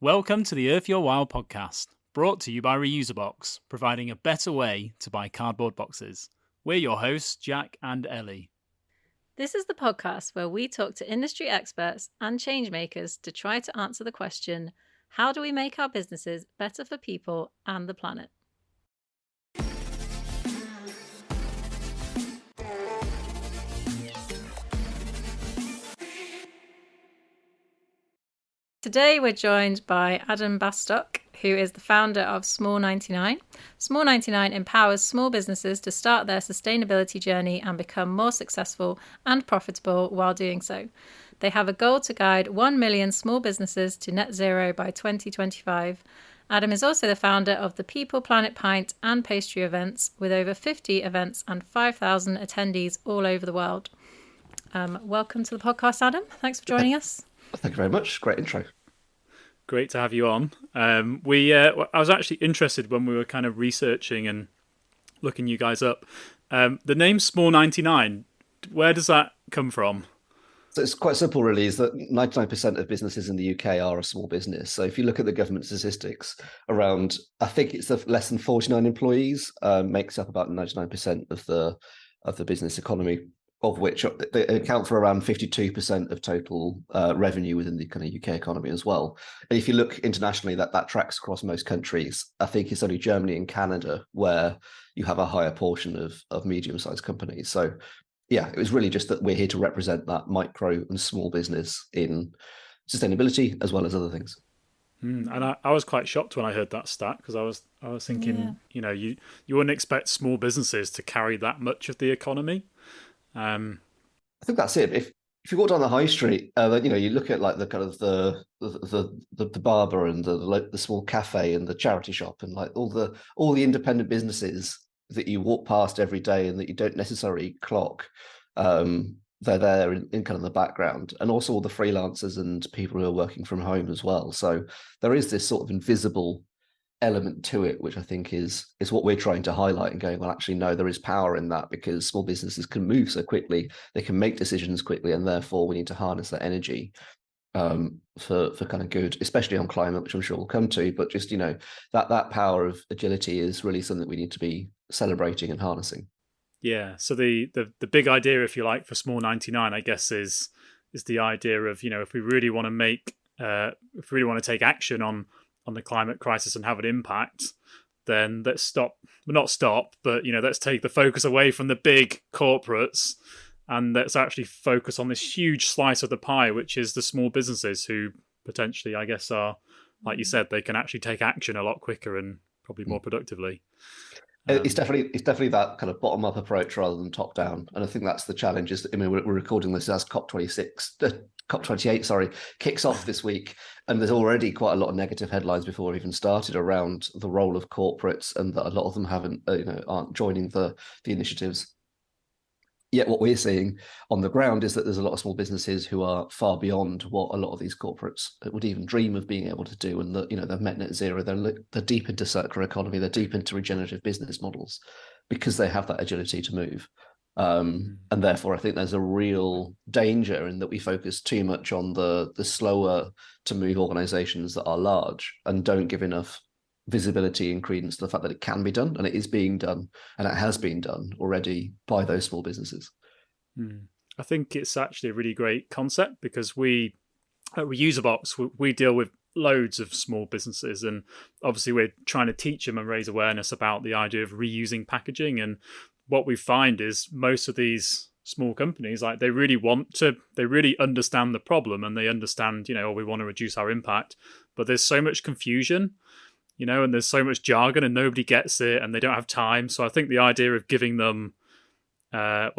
Welcome to the Earth Your Wow podcast, brought to you by Reuserbox, providing a better way to buy cardboard boxes. We're your hosts, Jack and Ellie. This is the podcast where we talk to industry experts and change makers to try to answer the question, how do we make our businesses better for people and the planet? Today we're joined by Adam Bastock, who is the founder of Small 99. Small 99 empowers small businesses to start their sustainability journey and become more successful and profitable while doing so. They have a goal to guide 1 million small businesses to net zero by 2025. Adam is also the founder of the People, Planet, Pint and Pastry events, with over 50 events and 5,000 attendees all over the world. Welcome to the podcast, Adam. Thanks for joining us. Thank you very much. Great intro. Great to have you on. I was actually interested when we were kind of researching and looking you guys up. The name Small 99, where does that come from? So it's quite simple, really, is that 99% of businesses in the UK are a small business. So if you look at the government statistics, around, I think it's less than 49 employees, makes up about 99% of the business economy, of which they account for around 52% of total revenue within the kind of UK economy as well. And if you look internationally, that tracks across most countries. I think it's only Germany and Canada where you have a higher portion of medium-sized companies. So yeah, it was really just that we're here to represent that micro and small business in sustainability as well as other things. And I was quite shocked when I heard that stat, because I was thinking, you wouldn't expect small businesses to carry that much of the economy. I think that's it. If you walk down the high street, you look at like the kind of the barber and the small cafe and the charity shop and like all the independent businesses that you walk past every day and that you don't necessarily clock. They're there in kind of the background, and also all the freelancers and people who are working from home as well. So there is this sort of invisible element to it, which I think is what we're trying to highlight and going, well, actually, no, there is power in that, because small businesses can move so quickly, they can make decisions quickly, and therefore we need to harness that energy for kind of good, especially on climate, which I'm sure we'll come to. But just, that power of agility is really something that we need to be celebrating and harnessing. Yeah. So the big idea, if you like, for Small 99, I guess, is the idea of, if we really want to take action on the climate crisis and have an impact, then let's let's take the focus away from the big corporates, and let's actually focus on this huge slice of the pie, which is the small businesses who potentially, I guess, are, like you said, they can actually take action a lot quicker and probably more productively. It's definitely that kind of bottom up approach rather than top down, and I think that's the challenge. We're recording this as COP28 kicks off this week, and there's already quite a lot of negative headlines before we even started around the role of corporates, and that a lot of them aren't joining the initiatives. Yet what we're seeing on the ground is that there's a lot of small businesses who are far beyond what a lot of these corporates would even dream of being able to do, and that they've met net zero. They're deep into circular economy. They're deep into regenerative business models because they have that agility to move. And therefore, I think there's a real danger in that we focus too much on the slower to move organizations that are large and don't give enough visibility and credence to the fact that it can be done, and it is being done, and it has been done already by those small businesses. I think it's actually a really great concept, because we at Reuserbox, we deal with loads of small businesses, and obviously we're trying to teach them and raise awareness about the idea of reusing packaging. And what we find is most of these small companies, like, they really understand the problem, and they understand, we want to reduce our impact, but there's so much confusion, and there's so much jargon, and nobody gets it, and they don't have time. So I think the idea of giving them a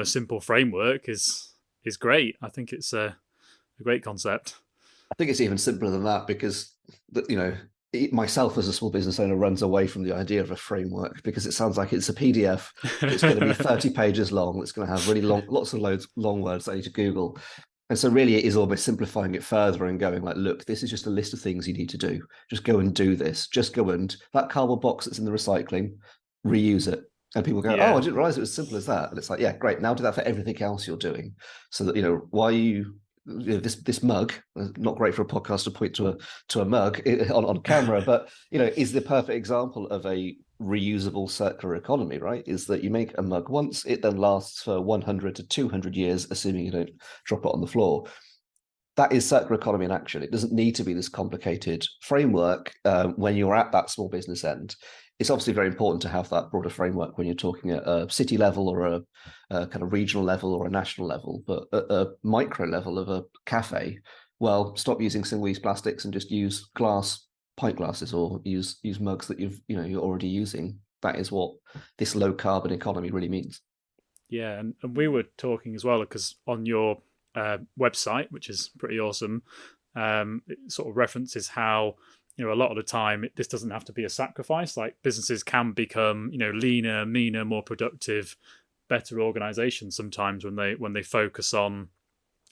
simple framework is great. I think it's a great concept. I think it's even simpler than that, because myself as a small business owner runs away from the idea of a framework, because it sounds like it's a PDF. It's going to be 30 pages long. It's going to have really long words that I need to Google. And so really it is almost simplifying it further and going like, look, this is just a list of things you need to do. Just go and do this. Just go and that cardboard box that's in the recycling, reuse it. And people go, oh, I didn't realize it was as simple as that. And it's like, yeah, great. Now do that for everything else you're doing. So that, why are you this mug, not great for a podcast to point to a mug on camera, but is the perfect example of a reusable circular economy, right? Is that you make a mug once, it then lasts for 100 to 200 years, assuming you don't drop it on the floor. That is circular economy in action. It doesn't need to be this complicated framework when you're at that small business end. It's obviously very important to have that broader framework when you're talking at a city level or a kind of regional level or a national level, but at a micro level of a cafe, well, stop using single-use plastics and just use glass pint glasses or use mugs that you're already using. That is what this low carbon economy really means. Yeah, and we were talking as well because on your website, which is pretty awesome, it sort of references how a lot of the time this doesn't have to be a sacrifice. Like businesses can become leaner, meaner, more productive, better organizations sometimes when they focus on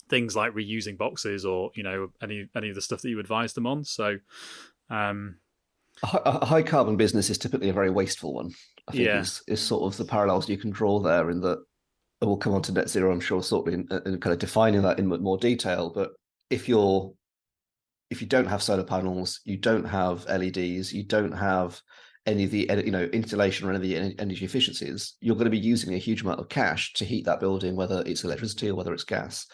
things like reusing boxes or any of the stuff that you advise them on. So a high carbon business is typically a very wasteful one. I think is sort of the parallels you can draw there, in that we'll come on to net zero, I'm sure, sort of in kind of defining that in more detail. But if you don't have solar panels, you don't have LEDs, you don't have any of the insulation or any of the energy efficiencies, you're going to be using a huge amount of cash to heat that building, whether it's electricity or whether it's gas,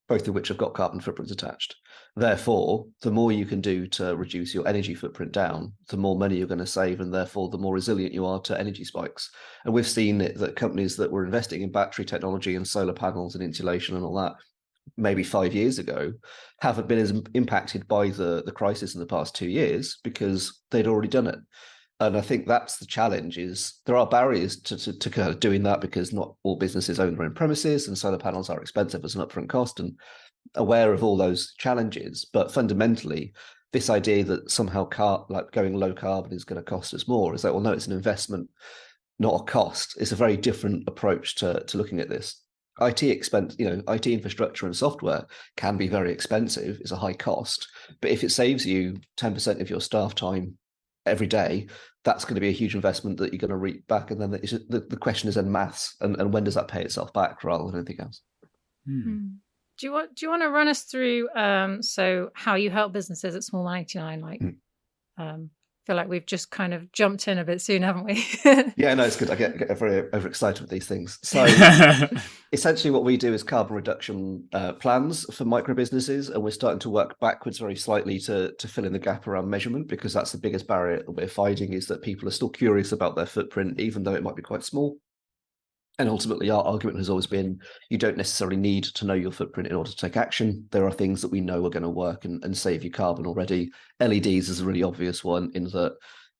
both of which have got carbon footprints attached. Therefore, the more you can do to reduce your energy footprint down, the more money you're going to save, and therefore the more resilient you are to energy spikes. And we've seen that companies that were investing in battery technology and solar panels and insulation and all that maybe 5 years ago haven't been as impacted by the crisis in the past 2 years because they'd already done it. And I think that's the challenge, is there are barriers to kind of doing that, because not all businesses own their own premises and solar panels are expensive as an upfront cost, and aware of all those challenges. But fundamentally, this idea that somehow like going low carbon is going to cost us more is like, well, no, it's an investment, not a cost. It's a very different approach to looking at this. IT expense, IT infrastructure and software can be very expensive. It's a high cost, but if it saves you 10% of your staff time every day, that's going to be a huge investment that you're going to reap back. And then the question is then maths, and when does that pay itself back rather than anything else? Do you want to run us through so how you help businesses at Small 99? I feel like we've just kind of jumped in a bit soon, haven't we? Yeah, no, it's good. I get very overexcited with these things. So essentially what we do is carbon reduction plans for micro businesses, and we're starting to work backwards very slightly to fill in the gap around measurement, because that's the biggest barrier that we're finding, is that people are still curious about their footprint, even though it might be quite small. And ultimately, our argument has always been, you don't necessarily need to know your footprint in order to take action. There are things that we know are going to work and save you carbon already. LEDs is a really obvious one, in that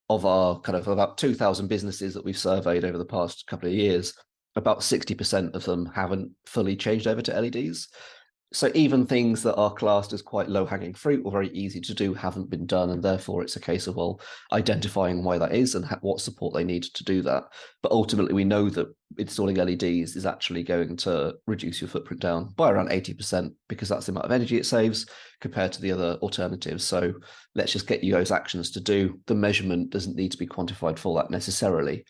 of our kind of about 2,000 businesses that we've surveyed over the past couple of years, about 60% of them haven't fully changed over to LEDs. So even things that are classed as quite low-hanging fruit or very easy to do haven't been done, and therefore it's a case of, well, identifying why that is and what support they need to do that. But ultimately, we know that installing LEDs is actually going to reduce your footprint down by around 80%, because that's the amount of energy it saves compared to the other alternatives. So let's just get you those actions to do. The measurement doesn't need to be quantified for that necessarily.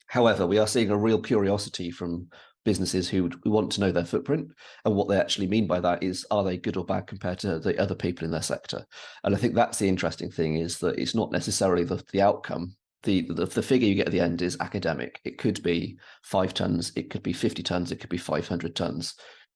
However, we are seeing a real curiosity from businesses who want to know their footprint, and what they actually mean by that is, are they good or bad compared to the other people in their sector? And I think that's the interesting thing, is that it's not necessarily the outcome. The figure you get at the end is academic. It could be 5 tons, it could be 50 tons, it could be 500 tons.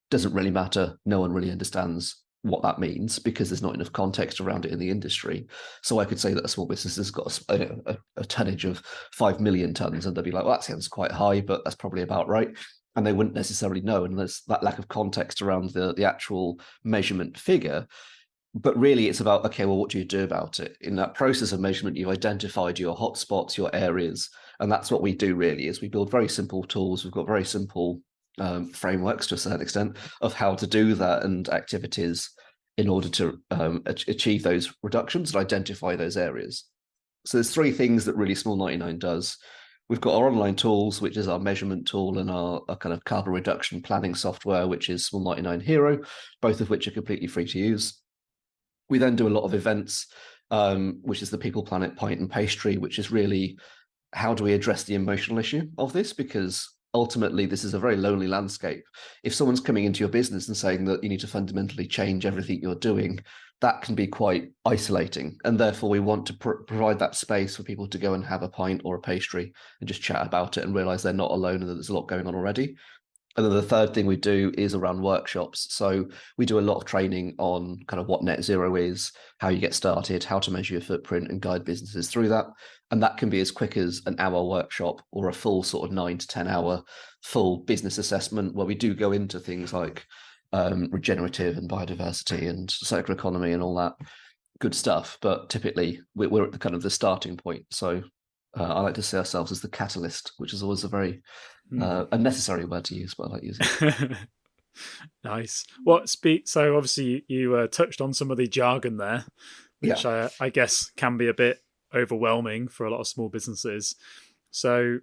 Doesn't really matter. No one really understands what that means, because there's not enough context around it in the industry. So I could say that a small business has got a tonnage of 5 million tons, and they'll be like, well, that sounds quite high, but that's probably about right. And they wouldn't necessarily know, and there's that lack of context around the actual measurement figure. But really, it's about, okay, well, what do you do about it? In that process of measurement, you've identified your hotspots, your areas, and that's what we do really, is we build very simple tools. We've got very simple frameworks to a certain extent of how to do that, and activities in order to achieve those reductions and identify those areas. So there's 3 things that really Small 99 does. We've got our online tools, which is our measurement tool, and our kind of carbon reduction planning software, which is Small 99 Hero, both of which are completely free to use. We then do a lot of events, which is the People, Planet, Pint and Pastry, which is really, how do we address the emotional issue of this? Because ultimately this is a very lonely landscape. If someone's coming into your business and saying that you need to fundamentally change everything you're doing, that can be quite isolating. And therefore we want to provide that space for people to go and have a pint or a pastry and just chat about it and realize they're not alone and that there's a lot going on already. And then the third thing we do is around workshops. So we do a lot of training on kind of what net zero is, how you get started, how to measure your footprint and guide businesses through that. And that can be as quick as an hour workshop or a full sort of 9 to 10 hour full business assessment where we do go into things like regenerative and biodiversity and circular economy and all that good stuff. But typically we're at the kind of the starting point. So I like to see ourselves as the catalyst, which is always a very unnecessary word to use, but I like using it. Nice. So obviously you touched on some of the jargon there, which I guess can be a bit overwhelming for a lot of small businesses. So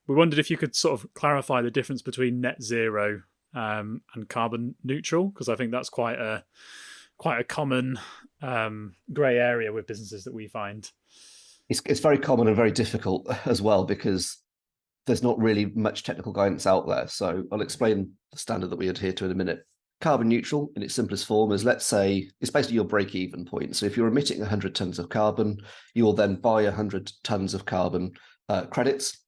we wondered if you could sort of clarify the difference between net zero and carbon neutral, because I think that's quite a common grey area with businesses that we find. It's very common and very difficult as well, because there's not really much technical guidance out there. So I'll explain the standard that we adhere to in a minute. Carbon neutral in its simplest form is, let's say, it's basically your break-even point. So if you're emitting 100 tons of carbon, you will then buy 100 tons of carbon credits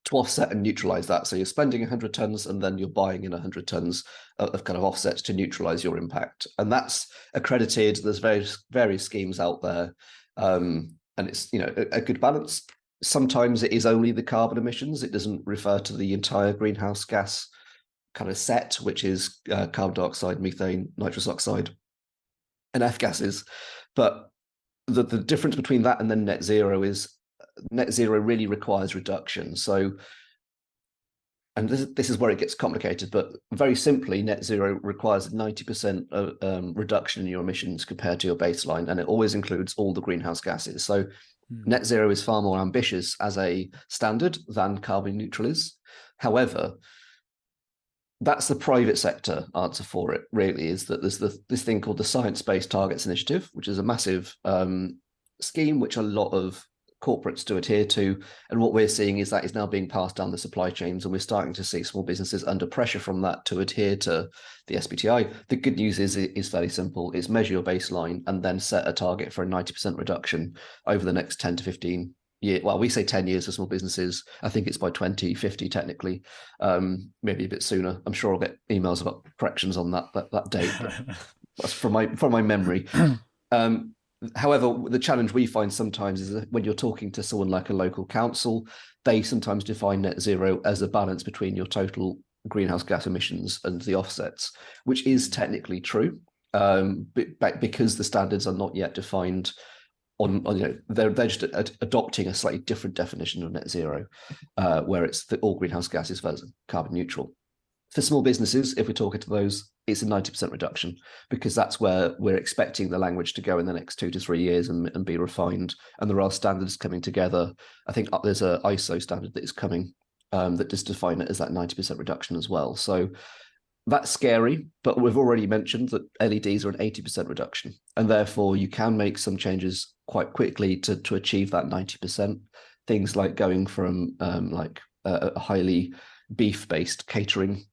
to offset and neutralize that. So you're spending 100 tons and then you're buying in 100 tons of kind of offsets to neutralize your impact. And that's accredited. There's various schemes out there. And it's, a good balance. Sometimes it is only the carbon emissions. It doesn't refer to the entire greenhouse gas kind of set, which is carbon dioxide, methane, nitrous oxide, and F gases. But the difference between that and then net zero is net zero really requires reduction. So, and this is where it gets complicated, but very simply, net zero requires 90% reduction in your emissions compared to your baseline, and it always includes all the greenhouse gases. So net zero is far more ambitious as a standard than carbon neutral is. However, that's the private sector answer for it, really, is that there's this thing called the Science-Based Targets Initiative, which is a massive scheme which a lot of corporates do adhere to. And what we're seeing is that is now being passed down the supply chains, and we're starting to see small businesses under pressure from that to adhere to the SBTI. The good news is it is fairly simple. It's measure your baseline and then set a target for a 90% reduction over the next 10 to 15 years. Well, we say 10 years for small businesses. I think it's by 2050 technically, maybe a bit sooner. I'm sure I'll get emails about corrections on that date, but that's from my memory. However, the challenge we find sometimes is that when you're talking to someone like a local council, they sometimes define net zero as a balance between your total greenhouse gas emissions and the offsets, which is technically true, but because the standards are not yet defined they're just adopting a slightly different definition of net zero, where it's all greenhouse gases versus carbon neutral. For small businesses, if we're talking to those, it's a 90% reduction, because that's where we're expecting the language to go in the next 2 to 3 years and be refined. And there are standards coming together. I think there's an ISO standard that is coming that does define it as that 90% reduction as well. So that's scary, but we've already mentioned that LEDs are an 80% reduction, and therefore you can make some changes quite quickly to achieve that 90%. Things like going from a highly beef-based catering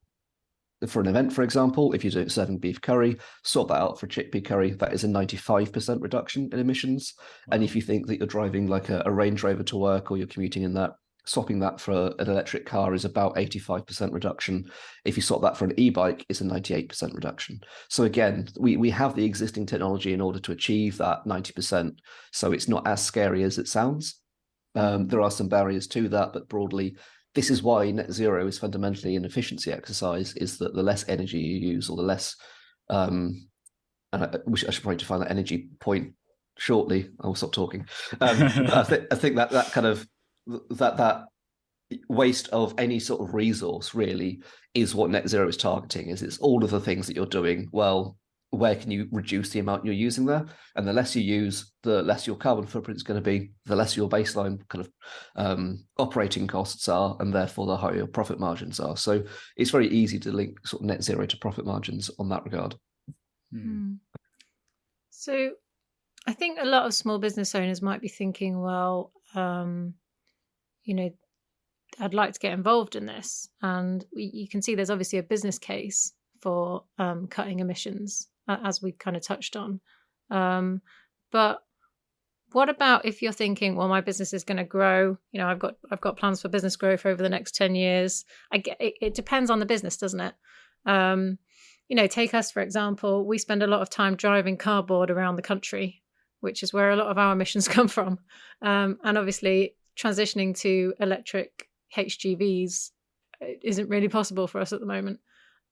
for an event, for example. If you're serving beef curry, swap that out for chickpea curry. That is a 95% reduction in emissions. Wow. And if you think that you're driving like a Range Rover to work, or you're commuting in that, swapping that for an electric car is about 85% reduction. If you swap that for an e-bike, it's a 98% reduction. So again, we have the existing technology in order to achieve that 90%. So it's not as scary as it sounds. There are some barriers to that, but broadly, this is why net zero is fundamentally an efficiency exercise, is that the less energy you use, or the less, and I should probably define that energy point shortly. I will stop talking. I think that kind of, that waste of any sort of resource really is what net zero is targeting. It's all of the things that you're doing. Well, where can you reduce the amount you're using there? And the less you use, the less your carbon footprint is going to be, the less your baseline kind of operating costs are, and therefore the higher your profit margins are. So it's very easy to link sort of net zero to profit margins on that regard. So I think a lot of small business owners might be thinking, well, I'd like to get involved in this. And you can see there's obviously a business case for cutting emissions, as we kind of touched on. But what about if you're thinking, well, my business is going to grow, I've got plans for business growth over the next 10 years. It depends on the business, doesn't it? Take us, for example, we spend a lot of time driving cardboard around the country, which is where a lot of our emissions come from. And obviously transitioning to electric HGVs isn't really possible for us at the moment.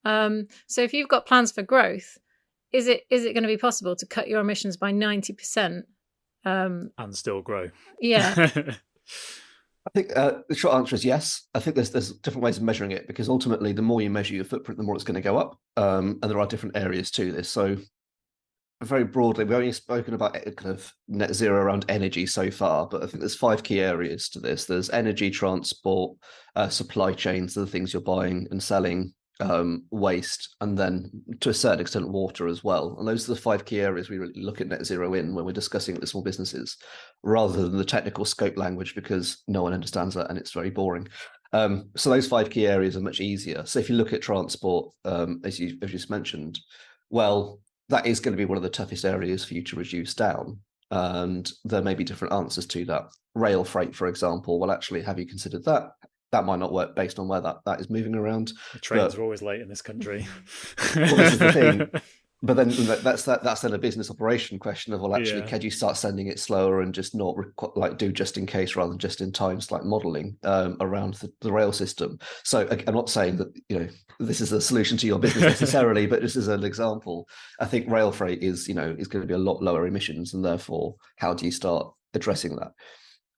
So if you've got plans for growth, is it going to be possible to cut your emissions by 90%? And still grow? Yeah. I think the short answer is yes. I think there's different ways of measuring it, because ultimately the more you measure your footprint, the more it's going to go up. And there are different areas to this. So very broadly, we've only spoken about kind of net zero around energy so far, but I think there's 5 key areas to this. There's energy, transport, supply chains, the things you're buying and selling, waste, and then to a certain extent water as well. And those are the 5 key areas we really look at net zero in when we're discussing it with small businesses, rather than the technical scope language, because no one understands that and it's very boring. So those 5 key areas are much easier. So if you look at transport, as you just mentioned, well, that is going to be one of the toughest areas for you to reduce down. And there may be different answers to that. Rail freight, for example, well, actually, have you considered that? That might not work based on where that is moving around. The trains are always late in this country. Well, this is the thing. But then that's then a business operation question of, well, actually, can you start sending it slower and just not do just in case rather than just in time, like modeling around the rail system. So I'm not saying that this is a solution to your business necessarily, but this is an example. I think rail freight is going to be a lot lower emissions, and therefore, how do you start addressing that?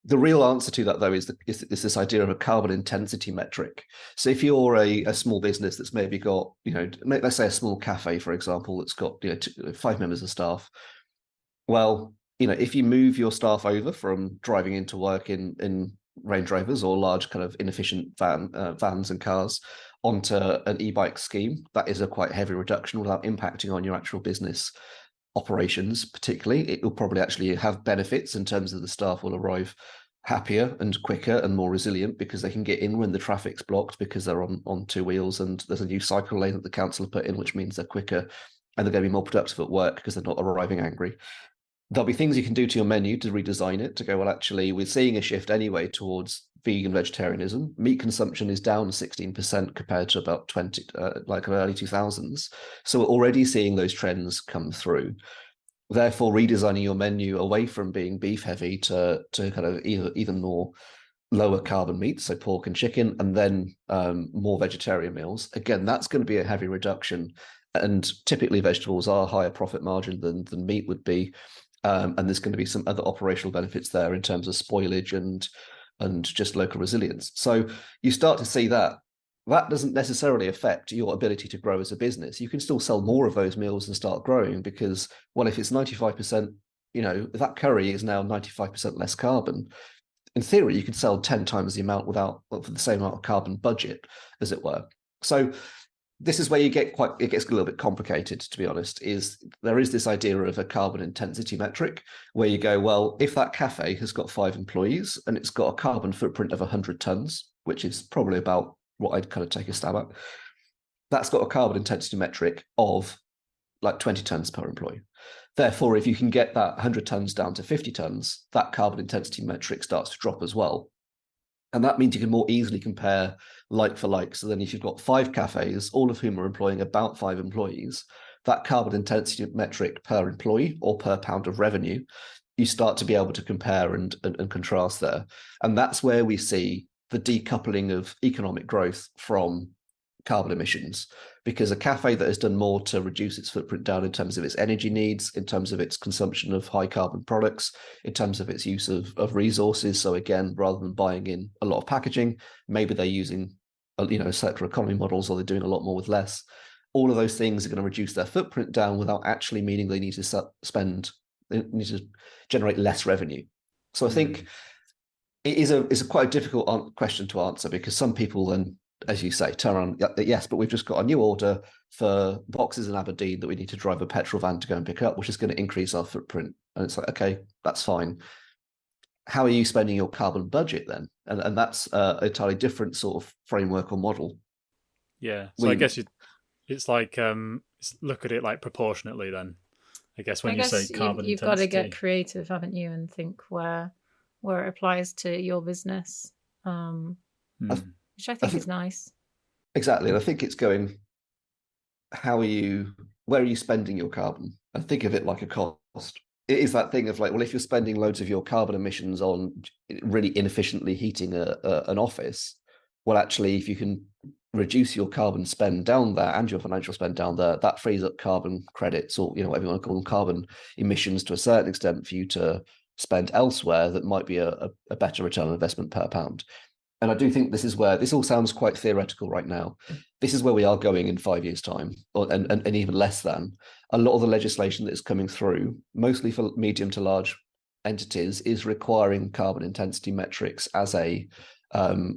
The real answer to that, though, is this idea of a carbon intensity metric. So if you're a small business that's maybe got, let's say a small cafe, for example, that's got 5 members of staff. Well, if you move your staff over from driving into work in Range Rovers or large kind of inefficient vans and cars onto an e-bike scheme, that is a quite heavy reduction without impacting on your actual business operations. Particularly, it will probably actually have benefits in terms of the staff will arrive happier and quicker and more resilient because they can get in when the traffic's blocked because they're on 2 wheels, and there's a new cycle lane that the council have put in, which means they're quicker and they're going to be more productive at work because they're not arriving angry. There'll be things you can do to your menu to redesign it to go, well, actually, we're seeing a shift anyway towards vegan vegetarianism. Meat consumption is down 16% compared to about early 2000s. So we're already seeing those trends come through. Therefore, redesigning your menu away from being beef heavy to kind of even more lower carbon meats, so pork and chicken, and then more vegetarian meals. Again, that's going to be a heavy reduction. And typically vegetables are higher profit margin than meat would be. And there's going to be some other operational benefits there in terms of spoilage and just local resilience. So you start to see that doesn't necessarily affect your ability to grow as a business. You can still sell more of those meals and start growing because, well, if it's 95%, if that curry is now 95% less carbon, in theory, you could sell 10 times the amount for the same amount of carbon budget, as it were. So this is where it gets a little bit complicated, to be honest, there is this idea of a carbon intensity metric where you go, well, if that cafe has got 5 employees and it's got a carbon footprint of 100 tons, which is probably about what I'd kind of take a stab at, that's got a carbon intensity metric of like 20 tons per employee. Therefore, if you can get that 100 tons down to 50 tons, that carbon intensity metric starts to drop as well. And that means you can more easily compare like for like. So then if you've got 5 cafes, all of whom are employing about 5 employees, that carbon intensity metric per employee or per pound of revenue, you start to be able to compare and contrast there. And that's where we see the decoupling of economic growth from carbon emissions, because a cafe that has done more to reduce its footprint down in terms of its energy needs, in terms of its consumption of high carbon products, in terms of its use of resources. So again, rather than buying in a lot of packaging, maybe they're using circular economy models, or they're doing a lot more with less. All of those things are going to reduce their footprint down without actually meaning they need to generate less revenue. So I think it's a quite a difficult question to answer, because some people then, as you say, turn around, yes, but we've just got a new order for boxes in Aberdeen that we need to drive a petrol van to go and pick up, which is going to increase our footprint. And it's like, okay, that's fine. how are you spending your carbon budget then? And that's a entirely different sort of framework or model. Yeah. So I guess it's like look at it like proportionately then. I guess when I you say guess carbon you've got to get intensity. creative, haven't you, and think where it applies to your business, which I I think think is nice. exactly. And I think it's going, where are you spending your carbon? And think of it like a cost. It is that thing of like, well, if you're spending loads of your carbon emissions on really inefficiently heating an office, well, actually, if you can reduce your carbon spend down there and your financial spend down there, that frees up carbon credits, or whatever you want to call them, carbon emissions to a certain extent for you to spend elsewhere that might be a better return on investment per pound. And I do think this is where this all sounds quite theoretical right now. This is where we are going in 5 years' time, and even less than. A lot of the legislation that is coming through, mostly for medium to large entities, is requiring carbon intensity metrics as a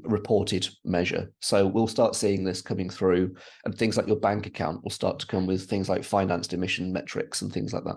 reported measure. So we'll start seeing this coming through, and things like your bank account will start to come with things like financed emission metrics and things like that.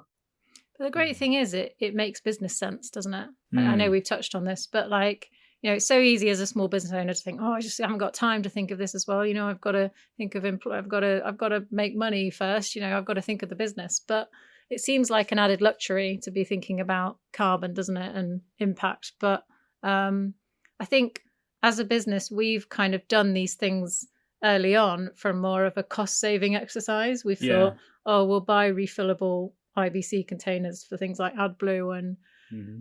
But the great thing is it makes business sense, doesn't it? I know we've touched on this, but like, it's so easy as a small business owner to think, oh, I just haven't got time to think of this as well. I've got to think of I've got to make money first. I've got to think of the business. But it seems like an added luxury to be thinking about carbon, doesn't it, and impact. But I think as a business, we've kind of done these things early on from more of a cost saving exercise. We've thought, oh, we'll buy refillable IBC containers for things like AdBlue,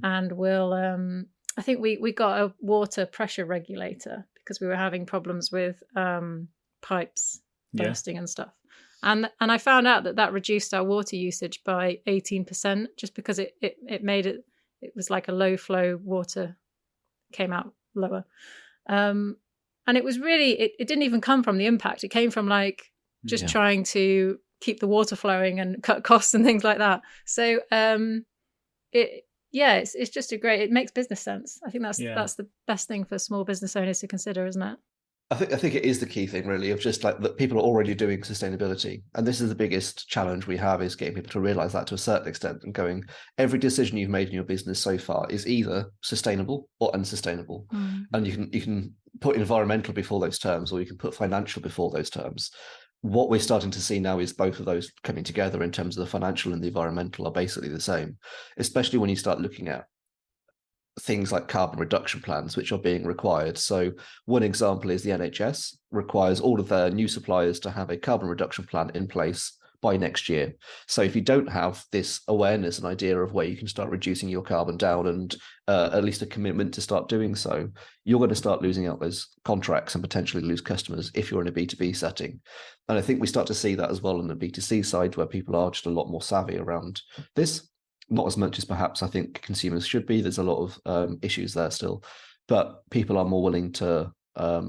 and we'll I think we got a water pressure regulator because we were having problems with pipes bursting and stuff, and I found out that reduced our water usage by 18% just because it made it was like a low flow water came out lower, and it was really it didn't even come from the impact. It came from like just trying to keep the water flowing and cut costs and things like that. So it's just it makes business sense. I think that's the best thing for small business owners to consider, isn't it? I think it is the key thing, really, of just like that people are already doing sustainability. And this is the biggest challenge we have, is getting people to realize that to a certain extent, and going, every decision you've made in your business so far is either sustainable or unsustainable. And you can put environmental before those terms, or you can put financial before those terms. What we're starting to see now is both of those coming together in terms of the financial and the environmental are basically the same, especially when you start looking at things like carbon reduction plans, which are being required. So one example is the NHS requires all of their new suppliers to have a carbon reduction plan in place by next year. So if you don't have this awareness and idea of where you can start reducing your carbon down, and at least a commitment to start doing so, you're going to start losing out those contracts and potentially lose customers if you're in a B2B setting. And I think we start to see that as well on the B2C side, where people are just a lot more savvy around this. Not as much as perhaps I think consumers should be. There's a lot of issues there still, but people are more willing to not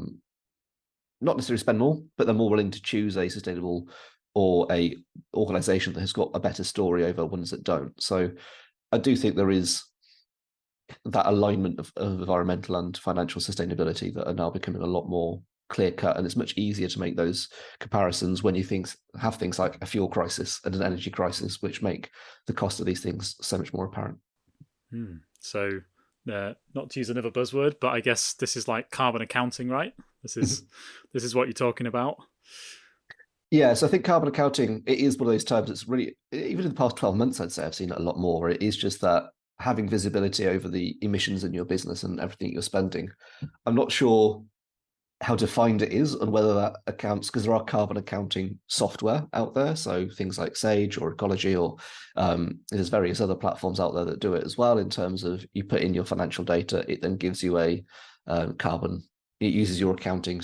necessarily spend more, but they're more willing to choose a sustainable or a organization that has got a better story over ones that don't. So I do think there is that alignment of environmental and financial sustainability that are now becoming a lot more clear cut, and it's much easier to make those comparisons when you have things like a fuel crisis and an energy crisis, which make the cost of these things so much more apparent. So not to use another buzzword, but I guess this is like carbon accounting, right? This is what you're talking about. Yeah, so I think carbon accounting, it is one of those terms that's really, even in the past 12 months, I'd say I've seen it a lot more. It is just that having visibility over the emissions in your business and everything you're spending. I'm not sure how defined it is and whether that accounts, because there are carbon accounting software out there. So things like Sage or Ecology, or there's various other platforms out there that do it as well, in terms of you put in your financial data, it then gives you a carbon, it uses your accounting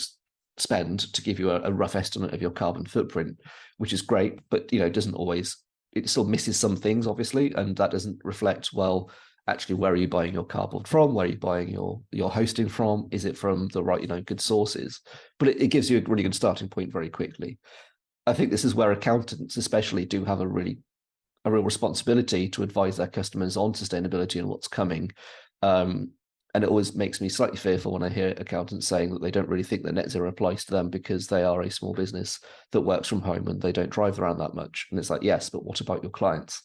spend to give you a rough estimate of your carbon footprint, which is great, but it doesn't always, it still misses some things, obviously, and that doesn't reflect, well, actually, where are you buying your carbon from? Where are you buying your hosting from? Is it from the right, good sources? But it gives you a really good starting point very quickly. I think this is where accountants especially do have a real responsibility to advise their customers on sustainability and what's coming. And it always makes me slightly fearful when I hear accountants saying that they don't really think that net zero applies to them because they are a small business that works from home and they don't drive around that much. And it's like, yes, but what about your clients?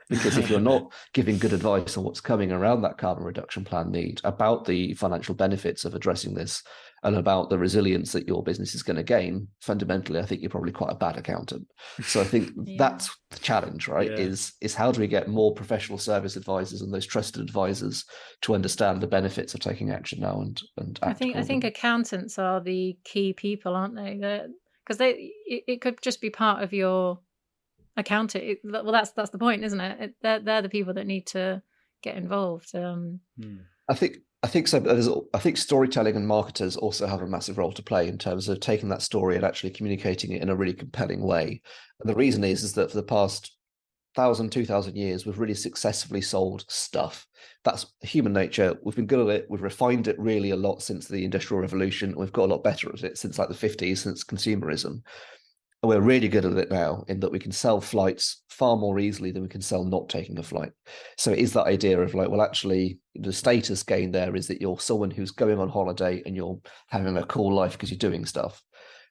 Because if you're not giving good advice on what's coming around that carbon reduction plan need, about the financial benefits of addressing this, and about the resilience that your business is going to gain, fundamentally, I think you're probably quite a bad accountant. So I think that's the challenge, right? Is how do we get more professional service advisors and those trusted advisors to understand the benefits of taking action now and act I think accountants are the key people, aren't they? Because it could just be part of your accountant. Well, that's the point, isn't it? They're the people that need to get involved. I think so. I think storytelling and marketers also have a massive role to play in terms of taking that story and actually communicating it in a really compelling way. And the reason is that for the past 2,000 years, we've really successfully sold stuff. That's human nature. We've been good at it. We've refined it really a lot since the Industrial Revolution. We've got a lot better at it since like the 50s, since consumerism. And we're really good at it now in that we can sell flights far more easily than we can sell not taking a flight. So it is that idea of like, well, actually, the status gain there is that you're someone who's going on holiday and you're having a cool life because you're doing stuff.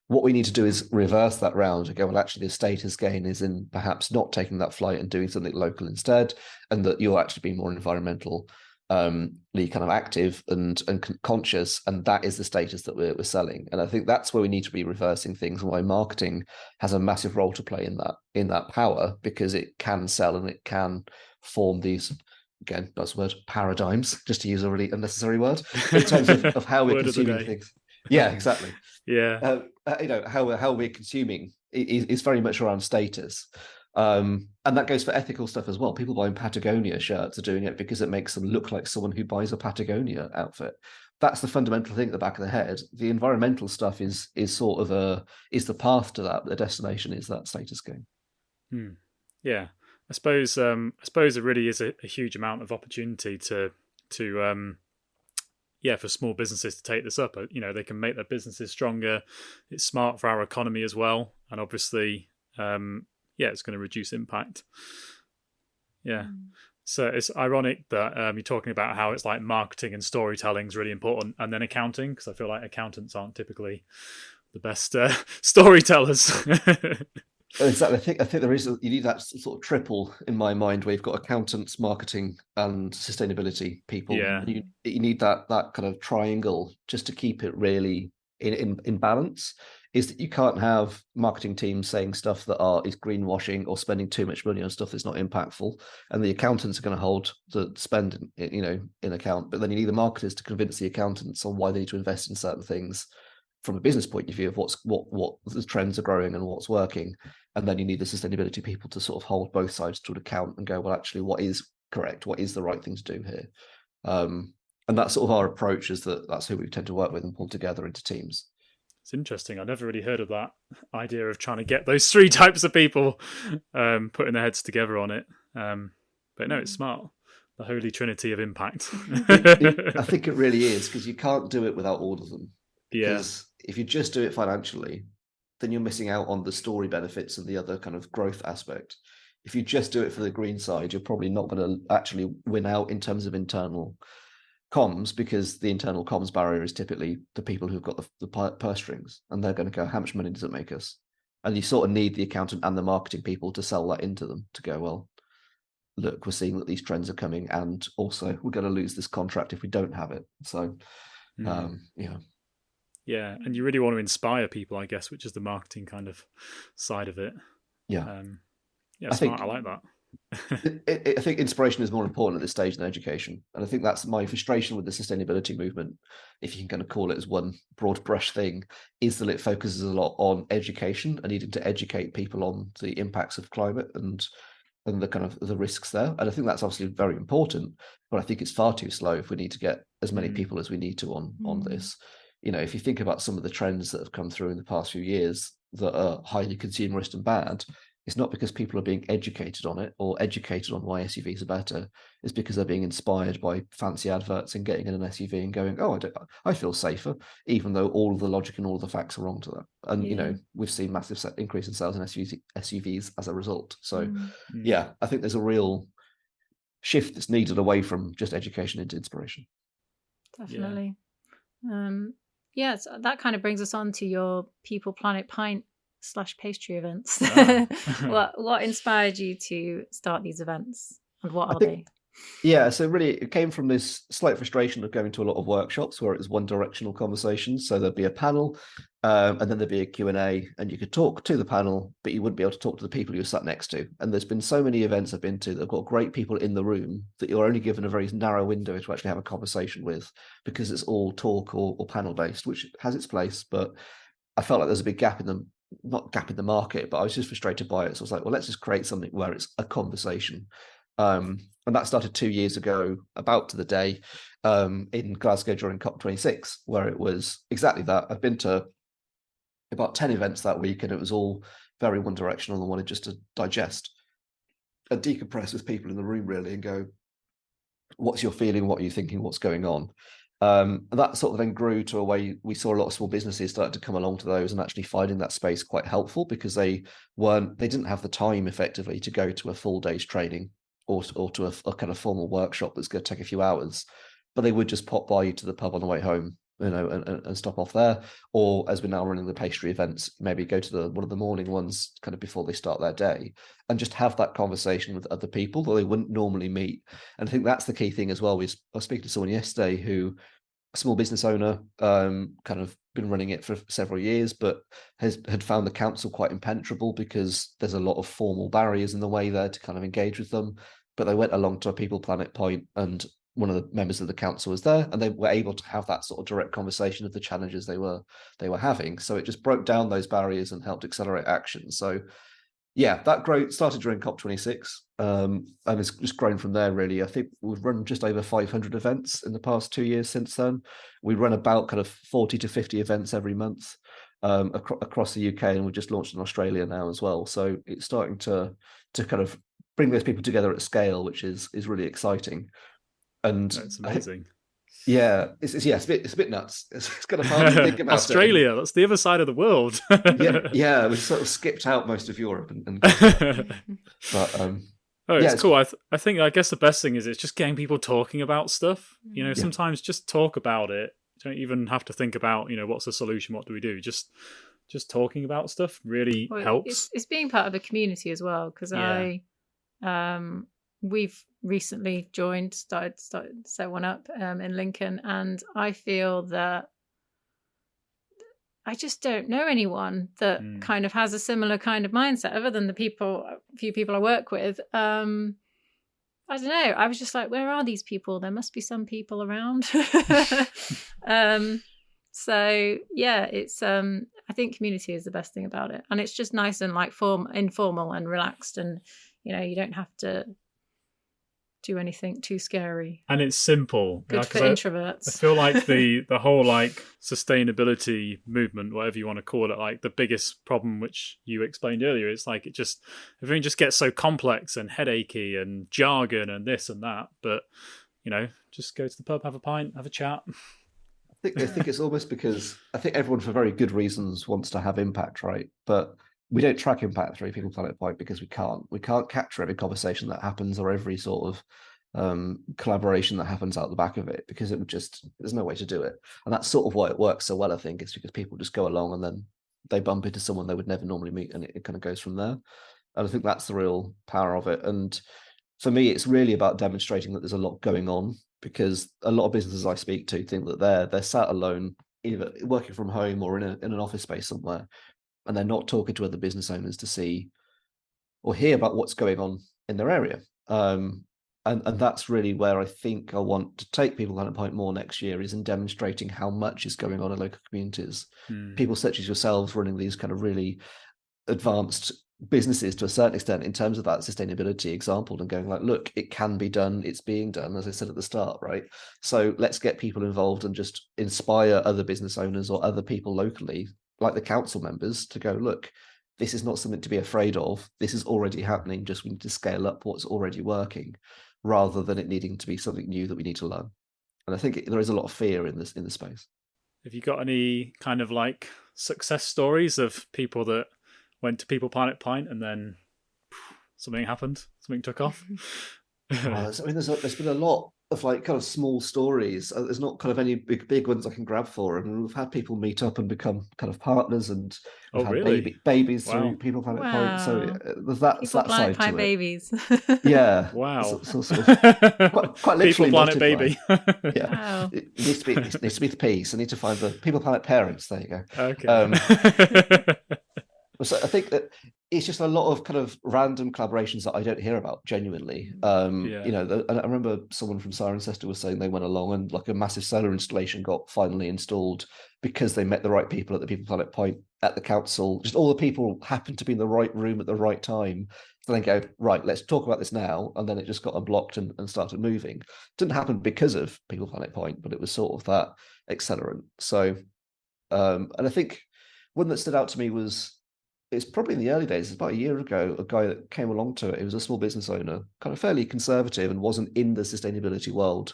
What we need to do is reverse that round and go, well, actually, the status gain is in perhaps not taking that flight and doing something local instead, and that you'll actually be more environmental kind of active and conscious, and that is the status that we're selling. And I think that's where we need to be reversing things, and why marketing has a massive role to play in that power, because it can sell and it can form these, again, buzzword, paradigms, just to use a really unnecessary word, in terms of how we're consuming things. Yeah, exactly. Yeah. How we're consuming is very much around status. And that goes for ethical stuff as well. People buying Patagonia shirts are doing it because it makes them look like someone who buys a Patagonia outfit. That's the fundamental thing at the back of the head. The environmental stuff is sort of is the path to that. The destination is that status game. Yeah, I suppose there really is a huge amount of opportunity to for small businesses to take this up. They can make their businesses stronger. It's smart for our economy as well, and obviously, it's going to reduce impact. Yeah. So it's ironic that you're talking about how it's like marketing and storytelling is really important, and then accounting, because I feel like accountants aren't typically the best storytellers. Exactly. I think there is you need that sort of triple in my mind, where you've got accountants, marketing, and sustainability people. Yeah. You need that kind of triangle just to keep it really in balance. Is that you can't have marketing teams saying stuff that is greenwashing or spending too much money on stuff that's not impactful, and the accountants are going to hold the spend in account. But then you need the marketers to convince the accountants on why they need to invest in certain things from a business point of view of what the trends are growing and what's working. And then you need the sustainability people to sort of hold both sides to account and go, well, actually, what is correct? What is the right thing to do here? And that's sort of our approach, is that's who we tend to work with and pull together into teams. It's interesting. I never really heard of that idea of trying to get those three types of people putting their heads together on it. But no, it's smart. The holy trinity of impact. I think it really is, because you can't do it without all of them. Because if you just do it financially, then you're missing out on the story benefits and the other kind of growth aspect. If you just do it for the green side, you're probably not going to actually win out in terms of internal comms, because the internal comms barrier is typically the people who've got the purse strings, and they're going to go, how much money does it make us? And you sort of need the accountant and the marketing people to sell that into them, to go, well, look, we're seeing that these trends are coming, and also we're going to lose this contract if we don't have it. So, Yeah, and you really want to inspire people, I guess, which is the marketing kind of side of it. Yeah. Smart. I like that. I think inspiration is more important at this stage than education. And I think that's my frustration with the sustainability movement, if you can kind of call it as one broad brush thing, is that it focuses a lot on education and needing to educate people on the impacts of climate and the kind of the risks there. And I think that's obviously very important, but I think it's far too slow if we need to get as many people as we need to on this. If you think about some of the trends that have come through in the past few years that are highly consumerist and bad, it's not because people are being educated on it or educated on why SUVs are better. It's because they're being inspired by fancy adverts and getting in an SUV and going, oh, I feel safer, even though all of the logic and all of the facts are wrong to that. And, we've seen massive increase in sales in SUVs as a result. So, I think there's a real shift that's needed away from just education into inspiration. definitely. So that kind of brings us on to your People Planet Pint / pastry events. What inspired you to start these events, and what are they? Yeah, so really it came from this slight frustration of going to a lot of workshops where it was one directional conversations. So there'd be a panel, and then there'd be a Q&A, and you could talk to the panel, but you wouldn't be able to talk to the people you sat next to. And there's been so many events I've been to that have got great people in the room that you're only given a very narrow window to actually have a conversation with, because it's all talk or panel based, which has its place. But I felt like there's a big gap in them, not gap in the market, but I was just frustrated by it. So I was like, well, let's just create something where it's a conversation. And that started 2 years ago, about to the day, in Glasgow during COP26, where it was exactly that. I've been to about 10 events that week, and it was all very one directional and wanted just to digest and decompress with people in the room, really, and go, what's your feeling? What are you thinking? What's going on? And that sort of then grew to a way we saw a lot of small businesses start to come along to those and actually finding that space quite helpful, because they didn't have the time effectively to go to a full day's training or to a kind of formal workshop that's going to take a few hours, but they would just pop by to the pub on the way home, and stop off there. Or as we're now running the pastry events, maybe go to one of the morning ones kind of before they start their day and just have that conversation with other people that they wouldn't normally meet. And I think that's the key thing as well. I was speaking to someone yesterday who, a small business owner, kind of been running it for several years, but had found the council quite impenetrable because there's a lot of formal barriers in the way there to kind of engage with them. But they went along to a People Planet Pint, and one of the members of the council was there, and they were able to have that sort of direct conversation of the challenges they were having. So it just broke down those barriers and helped accelerate action. So yeah, that started during COP26, and it's just grown from there, really. I think we've run just over 500 events in the past 2 years since then. We run about kind of 40 to 50 events every month, across the UK, and we've just launched in Australia now as well. So it's starting to kind of bring those people together at scale, which is really exciting. And it's amazing. It's a bit nuts. It's kind of hard to think about. Australia, that's the other side of the world. yeah, we sort of skipped out most of Europe, but it's cool. I guess the best thing is it's just getting people talking about stuff. Sometimes just talk about it. You don't even have to think about what's the solution, what do we do. Just talking about stuff really helps. It's being part of a community as well, because we've recently started set one up in Lincoln, and I feel that I just don't know anyone that kind of has a similar kind of mindset, other than the few people I work with. I don't know. I was just like, where are these people? There must be some people around. So yeah, it's I think community is the best thing about it, and it's just nice and like informal and relaxed, and you don't have to do anything too scary, and it's simple. Good for introverts. I feel like the whole like sustainability movement, whatever you want to call it, like the biggest problem which you explained earlier, is like everything just gets so complex and headachy and jargon and this and that. But just go to the pub, have a pint, have a chat. I think it's almost because I think everyone, for very good reasons, wants to have impact, right? But we don't track impact through People Planet Pint because we can't capture every conversation that happens or every sort of collaboration that happens out the back of it, because there's no way to do it. And that's sort of why it works so well, I think. It's because people just go along and then they bump into someone they would never normally meet, and it kind of goes from there. And I think that's the real power of it. And for me, it's really about demonstrating that there's a lot going on, because a lot of businesses I speak to think that they're sat alone, either working from home or in an office space somewhere, and they're not talking to other business owners to see or hear about what's going on in their area. And that's really where I think I want to take People Planet Pint more next year, is in demonstrating how much is going on in local communities. People such as yourselves running these kind of really advanced businesses to a certain extent in terms of that sustainability example, and going like, look, it can be done, it's being done, as I said at the start, right? So let's get people involved and just inspire other business owners or other people locally, like the council members, to go, look, this is not something to be afraid of. This is already happening. Just we need to scale up what's already working, rather than it needing to be something new that we need to learn. And I think there is a lot of fear in the space. Have you got any kind of like success stories of people that went to People Planet Pint and then something happened, something took off? There's been a lot of like kind of small stories. There's not kind of any big ones I can grab for, and we've had people meet up and become kind of partners, and we've Oh, had really? babies Wow. through People Planet Pint. So Wow. there's that People Planet side Pint to it. babies. Yeah, Wow. so sort of quite People literally Planet multiply. Baby. Yeah, Wow. it needs to be the P's. I need to find the People Planet parents. There you go. Okay. So I think that it's just a lot of kind of random collaborations that I don't hear about genuinely. Yeah. I remember someone from Cirencester was saying they went along and like a massive solar installation got finally installed because they met the right people at the People Planet Point at the council. Just all the people happened to be in the right room at the right time. So then go, right, let's talk about this now. And then it just got unblocked and started moving. It didn't happen because of People Planet Point, but it was sort of that accelerant. So, and I think one that stood out to me was, it's probably in the early days, it's about a year ago, a guy that came along to it. He was a small business owner, kind of fairly conservative and wasn't in the sustainability world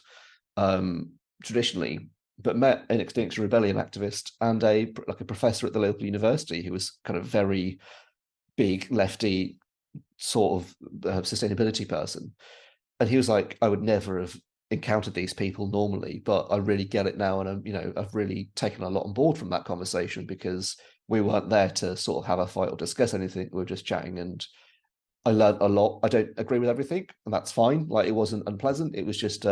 traditionally, but met an Extinction Rebellion activist and a professor at the local university who was kind of very big lefty sort of sustainability person. And he was like, I would never have encountered these people normally, but I really get it now. And I've really taken a lot on board from that conversation because we weren't there to sort of have a fight or discuss anything. We were just chatting, and I learned a lot. I don't agree with everything, and that's fine. Like, it wasn't unpleasant. It was just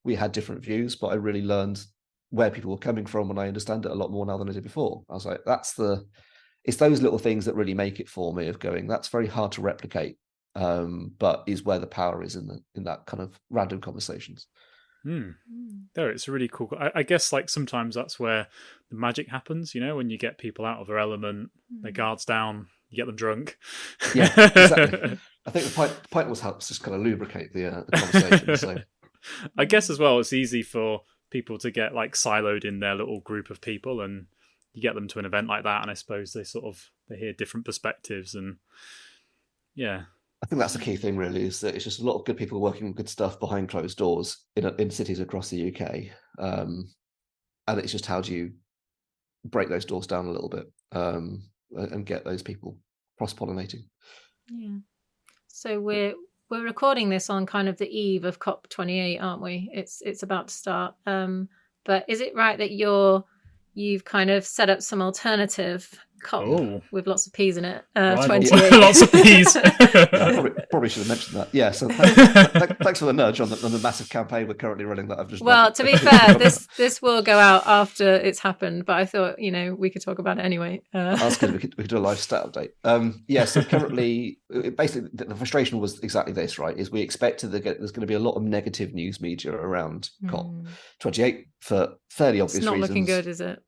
we had different views, but I really learned where people were coming from, and I understand it a lot more now than I did before. I was like, it's those little things that really make it for me, of going, that's very hard to replicate, but is where the power is in that kind of random conversations. There, it's really cool. I guess like sometimes that's where the magic happens, when you get people out of their element, their guards down, you get them drunk. Yeah, exactly. I think the point was helps just kind of lubricate the conversation. So I guess as well, it's easy for people to get like siloed in their little group of people, and you get them to an event like that, and I suppose they hear different perspectives, and yeah. I think that's the key thing, really, is that it's just a lot of good people working on good stuff behind closed doors in cities across the UK, and it's just how do you break those doors down a little bit and get those people cross-pollinating. Yeah. So we're recording this on kind of the eve of COP28, aren't we? It's about to start. But is it right that you've kind of set up some alternative COP with lots of peas in it? 28. Lots of peas. Yeah, probably should have mentioned that. Yeah, so thanks for the nudge on the massive campaign we're currently running that I've just run. To be fair, this will go out after it's happened, but I thought, we could talk about it anyway. That's good. We could do a live stat update. So currently, basically, the frustration was exactly this, right? Is we expected there's going to be a lot of negative news media around COP28 for fairly obvious reasons. It's not looking good, is it?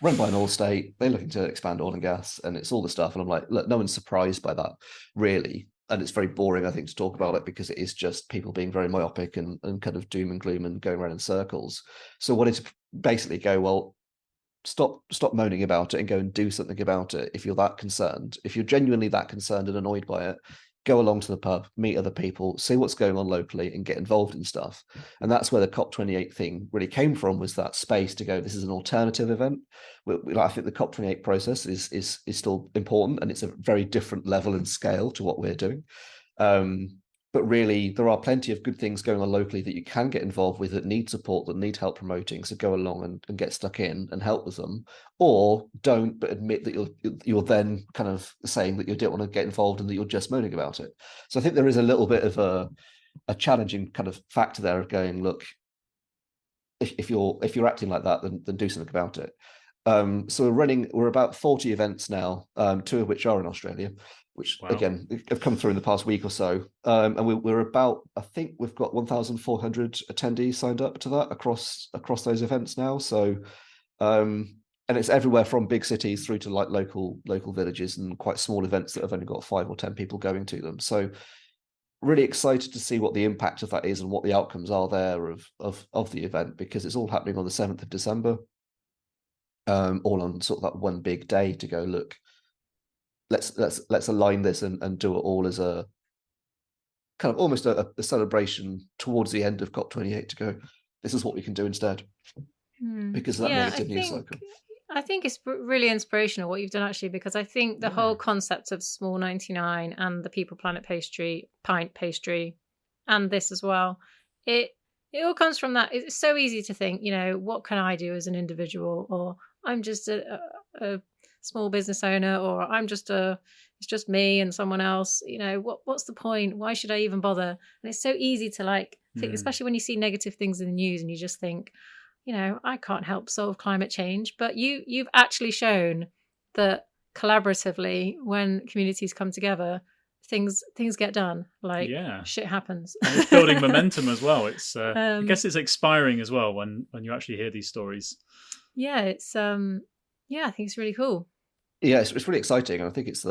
Run by an oil state, they're looking to expand oil and gas, and it's all the stuff. And I'm like, look, no one's surprised by that, really. And it's very boring, I think, to talk about it because it is just people being very myopic and kind of doom and gloom and going around in circles. So I wanted to basically go, well, stop moaning about it and go and do something about it if you're that concerned. If you're genuinely that concerned and annoyed by it, go along to the pub, meet other people, see what's going on locally and get involved in stuff. And that's where the COP28 thing really came from, was that space to go, this is an alternative event. I think the COP28 process is still important, and it's a very different level and scale to what we're doing. But really, there are plenty of good things going on locally that you can get involved with, that need support, that need help promoting. So go along and get stuck in and help with them, or don't, but admit that you're then kind of saying that you don't want to get involved and that you're just moaning about it. So I think there is a little bit of a challenging kind of factor there of going, look, if you're acting like that, then do something about it. So we're about 40 events now, 2 of which are in Australia, which again have come through in the past week or so. And we're about, I think we've got 1,400 attendees signed up to that across those events now. So, and it's everywhere from big cities through to like local villages and quite small events that have only got 5 or 10 people going to them. So really excited to see what the impact of that is and what the outcomes are there of the event, because it's all happening on the 7th of December. All on sort of that one big day to go, look, let's align this and do it all as a kind of almost a celebration towards the end of COP28 to go, this is what we can do instead, because of that negative news cycle. I think it's really inspirational what you've done, actually, because I think the whole concept of Small 99 and the People Planet Pint Pastry and this as well, it It all comes from that. It's so easy to think, what can I do as an individual, or I'm just a small business owner, or it's just me and someone else. What's the point? Why should I even bother? And it's so easy to think, especially when you see negative things in the news, and you just think, I can't help solve climate change. But you've actually shown that collaboratively, when communities come together, things get done. Shit happens. And it's building momentum as well. It's I guess it's inspiring as well when you actually hear these stories. Yeah, it's I think it's really cool. Yeah, it's really exciting, and I think it's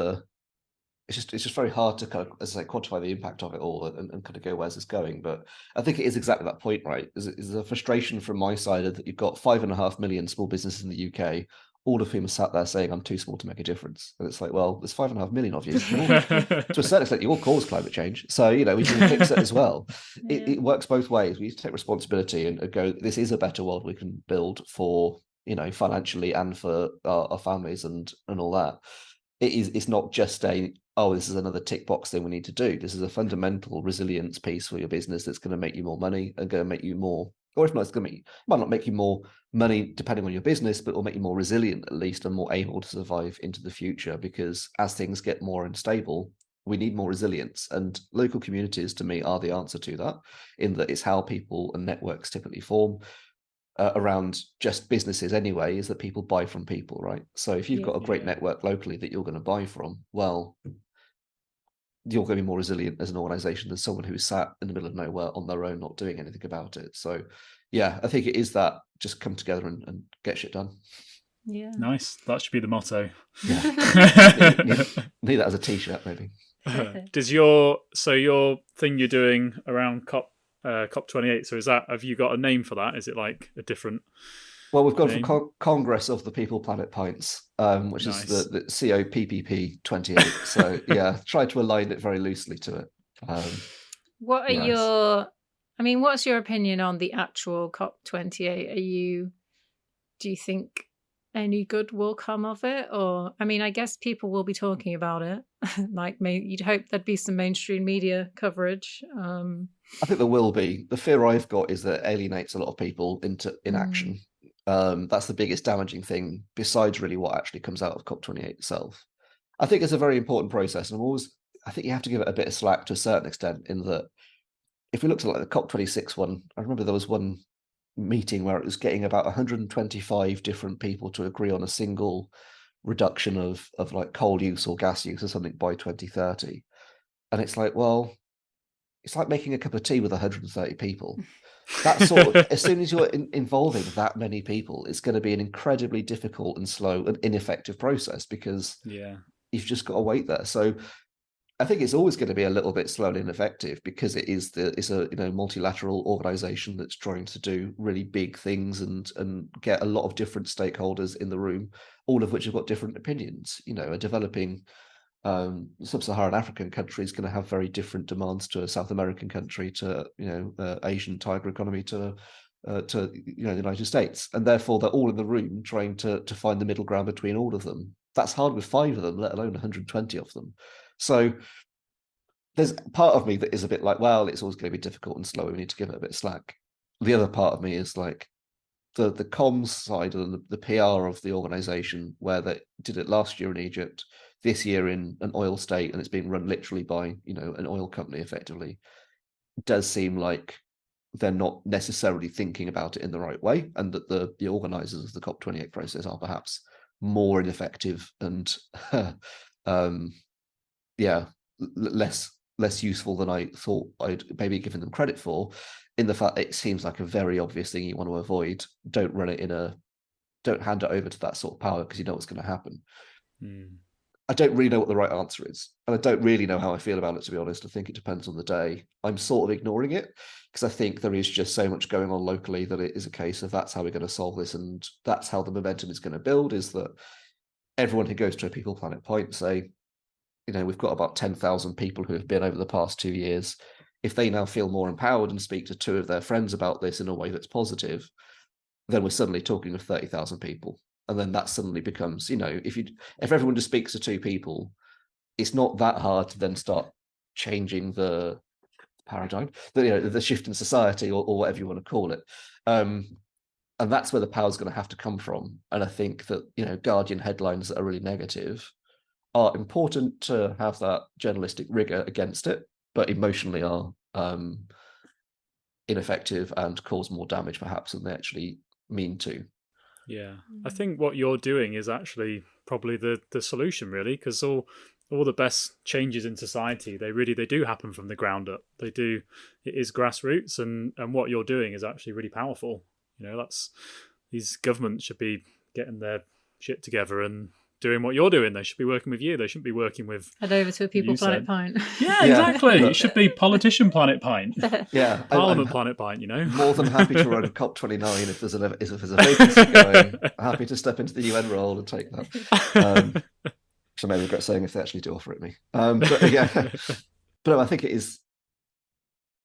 just very hard to kind of, as I say, quantify the impact of it all and kind of go where's this going. But I think it is exactly that point, right? Is a frustration from my side that you've got 5.5 million small businesses in the UK, all of whom are sat there saying, I'm too small to make a difference. And it's like, well, there's 5.5 million of you. To a certain extent, you all cause climate change. So, we can fix it as well. Yeah. It works both ways. We need to take responsibility and go, this is a better world we can build for, financially and for our families and all that. It's not just this is another tick box thing we need to do. This is a fundamental resilience piece for your business that's going to make you more money and going to make you more, or if not, it might not make you more money depending on your business, but it will make you more resilient at least and more able to survive into the future, because as things get more unstable, we need more resilience. And local communities, to me, are the answer to that, in that it's how people and networks typically form. Around just businesses anyway, is that people buy from people, right? So if you've got a great network locally that you're going to buy from, well, you're going to be more resilient as an organization than someone who's sat in the middle of nowhere on their own, not doing anything about it. So yeah, I think it is that, just come together and get shit done. Yeah. Nice. That should be the motto. Yeah. Need that as a t-shirt maybe. Does your thing you're doing around COP28, so have you got a name for that? Is it like a different Well, we've gone for Congress of the People Planet Pints, which is the COPPP 28. So yeah, try to align it very loosely to it. What's your opinion on the actual COP28? Do you think any good will come of it? Or, I guess people will be talking about it. You'd hope there'd be some mainstream media coverage. I think there will be. The fear I've got is that it alienates a lot of people into inaction. That's the biggest damaging thing, besides really what actually comes out of COP28 itself. I think it's a very important process, and I think you have to give it a bit of slack to a certain extent, in that if we looked at the COP26 one, I remember there was one meeting where it was getting about 125 different people to agree on a single reduction of coal use or gas use or something by 2030. And it's like, well, it's like making a cup of tea with 130 people. That sort of, as soon as you're involving that many people, it's going to be an incredibly difficult and slow and ineffective process, because you've just got to wait there. So I think it's always going to be a little bit slow and ineffective, because it's a multilateral organization that's trying to do really big things and get a lot of different stakeholders in the room, all of which have got different opinions. A developing sub-Saharan African country is going to have very different demands to a South American country, to Asian tiger economy, to the United States, and therefore they're all in the room trying to find the middle ground between all of them. That's hard with 5 of them, let alone 120 of them. So there's part of me that is a bit like, well, it's always going to be difficult and slow, we need to give it a bit of slack. The other part of me is like the comms side and the PR of the organization, where they did it last year in Egypt, this year in an oil state, and it's being run literally by an oil company effectively, does seem like they're not necessarily thinking about it in the right way, and that the organizers of the COP28 process are perhaps more ineffective and less useful than I thought I'd maybe given them credit for, in the fact it seems like a very obvious thing you want to avoid. Don't hand it over to that sort of power, because you know what's going to happen. I don't really know what the right answer is, and I don't really know how I feel about it, to be honest. I think it depends on the day. I'm sort of ignoring it, because I think there is just so much going on locally that it is a case of that's how we're going to solve this, and that's how the momentum is going to build, is that everyone who goes to a People Planet Point say, we've got about 10,000 people who have been over the past 2 years. If they now feel more empowered and speak to 2 of their friends about this in a way that's positive, then we're suddenly talking of 30,000 people. And then that suddenly becomes, if everyone just speaks to 2 people, it's not that hard to then start changing the paradigm, the shift in society, or whatever you want to call it. And that's where the power is going to have to come from. And I think that, Guardian headlines that are really negative are important to have that journalistic rigor against it, but emotionally are ineffective and cause more damage perhaps than they actually mean to. Yeah, I think what you're doing is actually probably the solution, really, because all the best changes in society, they do happen from the ground up. It is grassroots, and what you're doing is actually really powerful. These governments should be getting their shit together and doing what you're doing. They should be working with you. They shouldn't be working with... Head over to a People Planet Pint. Yeah, exactly. It should be Politician Planet Pint. Yeah. Parliament Planet Pint, More than happy to run COP29 if there's a vacancy going. Happy to step into the UN role and take that. Which I may regret saying if they actually do offer it me. But yeah, but no, I think it is...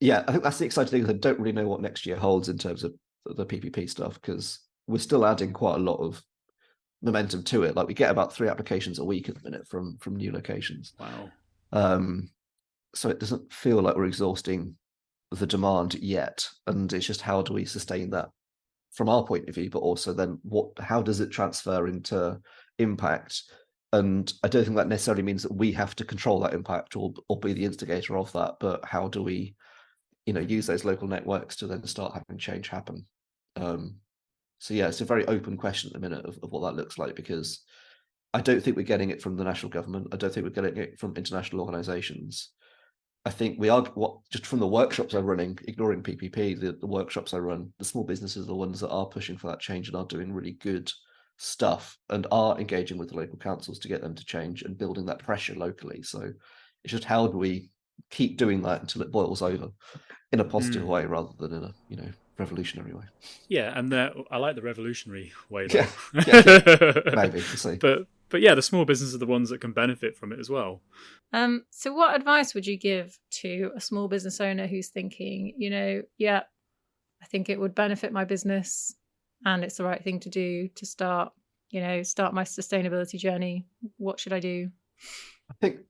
Yeah, I think that's the exciting thing. I don't really know what next year holds in terms of the PPP stuff, because we're still adding quite a lot of momentum to it. Like, we get about 3 applications a week at the minute from new locations. Wow. So it doesn't feel like we're exhausting the demand yet, and it's just how do we sustain that from our point of view, but also then how does it transfer into impact? And I don't think that necessarily means that we have to control that impact or be the instigator of that, but how do we use those local networks to then start having change happen? So yeah, it's a very open question at the minute of what that looks like, because I don't think we're getting it from the national government. I don't think we're getting it from international organisations. I think we are, just from the workshops I'm running, ignoring PPP, the workshops I run, the small businesses are the ones that are pushing for that change and are doing really good stuff and are engaging with the local councils to get them to change and building that pressure locally. So it's just, how do we keep doing that until it boils over in a positive way rather than in a revolutionary way? Yeah, and I like the revolutionary way though. Yeah. Maybe, we'll see. But yeah, the small businesses are the ones that can benefit from it as well. So what advice would you give to a small business owner who's thinking, I think it would benefit my business and it's the right thing to do to start my sustainability journey? What should I do? I think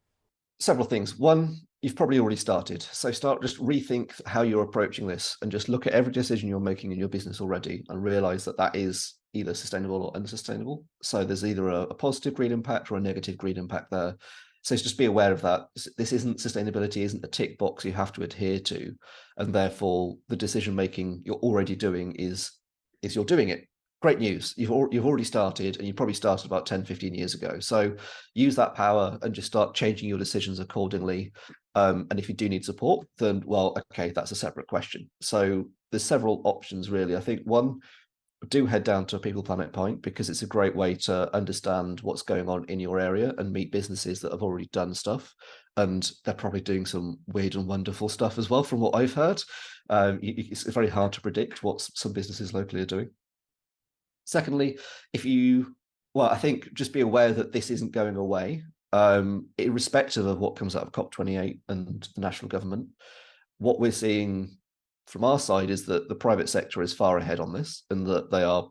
several things. One, you've probably already started. So just rethink how you're approaching this and just look at every decision you're making in your business already and realize that is either sustainable or unsustainable. So there's either a positive green impact or a negative green impact there. So just be aware of that. Sustainability isn't a tick box you have to adhere to. And therefore the decision making you're already doing is you're doing it. Great news. You've already started, and you probably started about 10, 15 years ago. So use that power and just start changing your decisions accordingly. And if you do need support, then, well, okay, that's a separate question. So there's several options, really. I think one, do head down to People Planet Pint, because it's a great way to understand what's going on in your area and meet businesses that have already done stuff. And they're probably doing some weird and wonderful stuff as well, from what I've heard. It's very hard to predict what some businesses locally are doing. Secondly, I think just be aware that this isn't going away, irrespective of what comes out of COP28 and the national government. What we're seeing from our side is that the private sector is far ahead on this, and that they are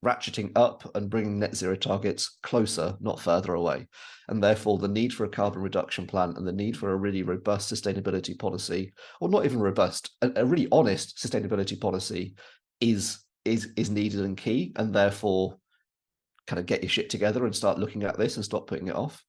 ratcheting up and bringing net zero targets closer, not further away. And therefore the need for a carbon reduction plan and the need for a really robust sustainability policy, or not even robust, a really honest sustainability policy is needed and key. And therefore kind of get your shit together and start looking at this and stop putting it off.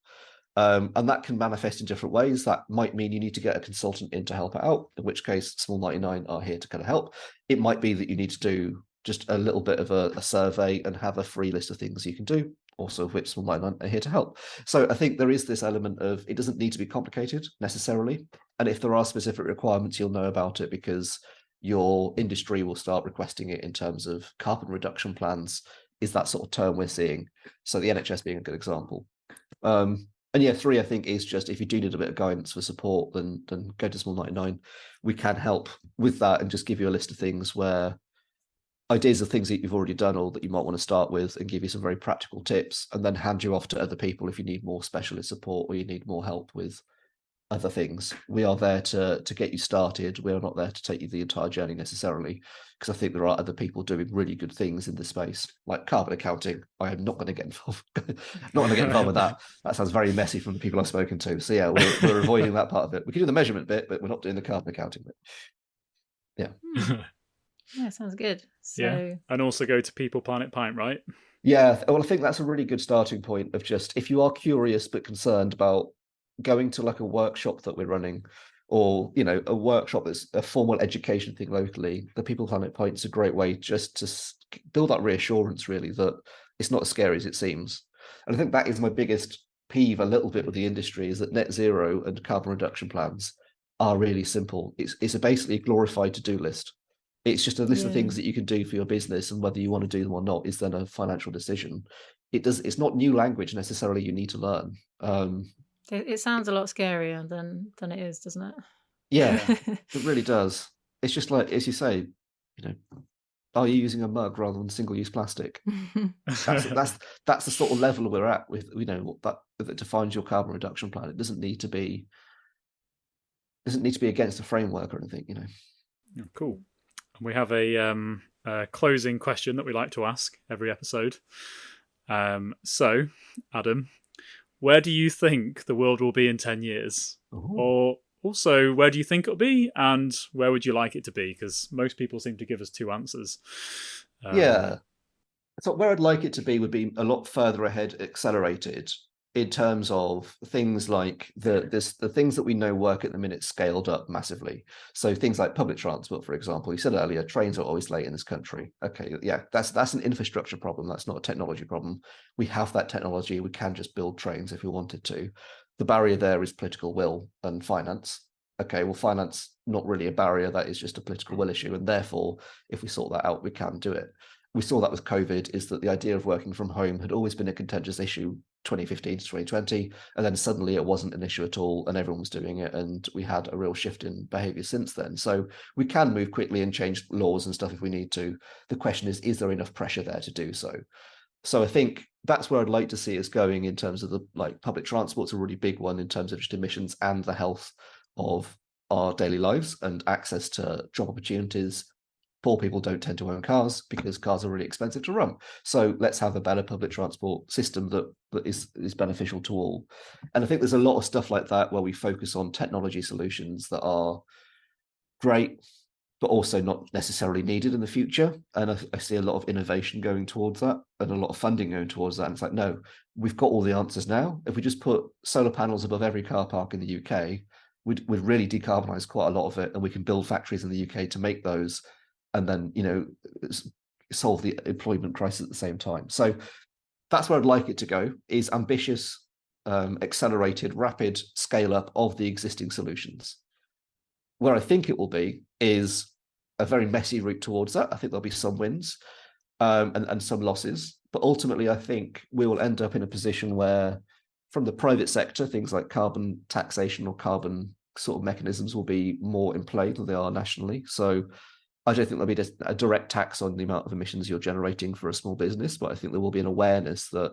And that can manifest in different ways. That might mean you need to get a consultant in to help it out, in which case Small 99 are here to kind of help. It might be that you need to do just a little bit of a survey and have a free list of things you can do, also of which Small 99 are here to help. So I think there is this element of, it doesn't need to be complicated necessarily. And if there are specific requirements, you'll know about it, because your industry will start requesting it in terms of carbon reduction plans, is that sort of term we're seeing. So the NHS being a good example. And yeah, 3, I think, is just, if you do need a bit of guidance for support, then go to Small 99. We can help with that and just give you a list of things where ideas of things that you've already done or that you might want to start with, and give you some very practical tips, and then hand you off to other people if you need more specialist support or you need more help with other things. We are there to get you started. We are not there to take you the entire journey necessarily, because I think there are other people doing really good things in this space, like carbon accounting. I am not going to get involved. Not going to get involved with that. That sounds very messy from the people I've spoken to. So yeah, we're avoiding that part of it. We can do the measurement bit, but we're not doing the carbon accounting bit. Yeah. Yeah, sounds good. So Yeah, and also go to People Planet Pint, right? Yeah, well, I think that's a really good starting point of just, if you are curious but concerned about going to like a workshop that we're running, or a workshop that's a formal education thing locally, the People Planet Pint is a great way just to build that reassurance, really, that it's not as scary as it seems. And I think that is my biggest peeve a little bit with the industry, is that net zero and carbon reduction plans are really simple. It's basically a glorified to-do list. It's just a list of things that you can do for your business, and whether you want to do them or not is then a financial decision. It's not new language necessarily you need to learn. It sounds a lot scarier than it is, doesn't it? Yeah, it really does. It's just like, as you say, are you using a mug rather than single-use plastic? That's the sort of level we're at with that defines your carbon reduction plan. It doesn't need to be against a framework or anything. Oh, cool. We have a closing question that we like to ask every episode. So, Adam, where do you think the world will be in 10 years? Ooh. Or also, where do you think it'll be, and where would you like it to be? Because most people seem to give us two answers. Yeah. So where I'd like it to be would be a lot further ahead, accelerated, in terms of things like the things that we know work at the minute scaled up massively. So things like public transport, for example. You said earlier, trains are always late in this country. Okay, yeah, that's an infrastructure problem. That's not a technology problem. We have that technology. We can just build trains if we wanted to. The barrier there is political will and finance. Okay, well, finance, not really a barrier. That is just a political will issue. And therefore, if we sort that out, we can do it. We saw that with COVID, is that the idea of working from home had always been a contentious issue 2015 to 2020, and then suddenly it wasn't an issue at all and everyone was doing it, and we had a real shift in behavior since then. So we can move quickly and change laws and stuff if we need to. The question is there enough pressure there to do so? So I think that's where I'd like to see us going in terms of public transport's a really big one in terms of just emissions and the health of our daily lives and access to job opportunities. Poor people don't tend to own cars because cars are really expensive to run. So let's have a better public transport system that is beneficial to all. And I think there's a lot of stuff like that where we focus on technology solutions that are great, but also not necessarily needed in the future. And I see a lot of innovation going towards that and a lot of funding going towards that. And it's like, no, we've got all the answers now. If we just put solar panels above every car park in the UK, we'd really decarbonize quite a lot of it. And we can build factories in the UK to make those, and then solve the employment crisis at the same time. So that's where I'd like it to go, is ambitious, accelerated, rapid scale up of the existing solutions. Where I think it will be is a very messy route towards that. I think there'll be some wins and some losses, but ultimately I think we will end up in a position where, from the private sector, things like carbon taxation or carbon sort of mechanisms will be more in play than they are nationally. So I don't think there'll be a direct tax on the amount of emissions you're generating for a small business, but I think there will be an awareness that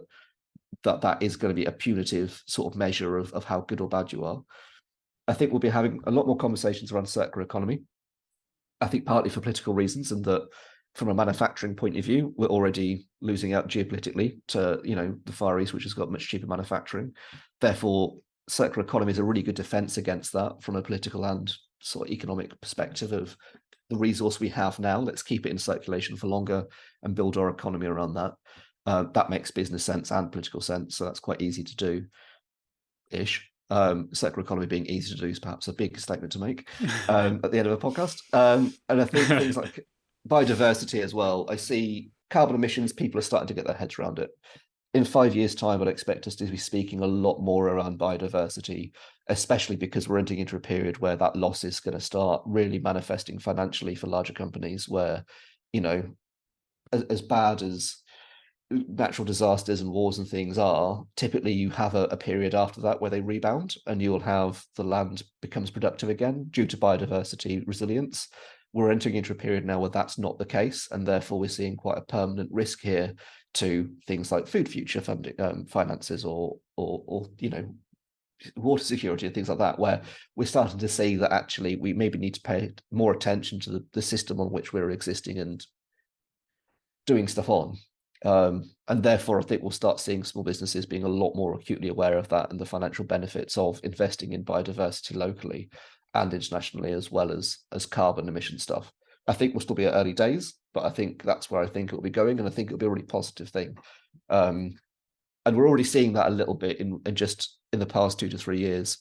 is going to be a punitive sort of measure of how good or bad you are. I think we'll be having a lot more conversations around circular economy. I think partly for political reasons, and that from a manufacturing point of view, we're already losing out geopolitically to the Far East, which has got much cheaper manufacturing. Therefore, circular economy is a really good defense against that from a political and sort of economic perspective of the resource we have now. Let's keep it in circulation for longer and build our economy around that. That makes business sense and political sense, so that's quite easy to do ish. Circular economy being easy to do is perhaps a big statement to make at the end of a podcast. And I think things like biodiversity as well. I see carbon emissions, people are starting to get their heads around it. In 5 years' time, I'd expect us to be speaking a lot more around biodiversity, especially because we're entering into a period where that loss is going to start really manifesting financially for larger companies, where, as bad as natural disasters and wars and things are, typically you have a period after that where they rebound and you'll have the land becomes productive again due to biodiversity resilience. We're entering into a period now where that's not the case, and therefore we're seeing quite a permanent risk here to things like food future funding, finances, or water security and things like that, where we're starting to see that actually we maybe need to pay more attention to the system on which we're existing and doing stuff on. And therefore, I think we'll start seeing small businesses being a lot more acutely aware of that and the financial benefits of investing in biodiversity locally and internationally, as well as carbon emission stuff. I think we'll still be at early days, but I think that's where I think it'll be going, and I think it'll be a really positive thing. And we're already seeing that a little bit in just in the past 2 to 3 years.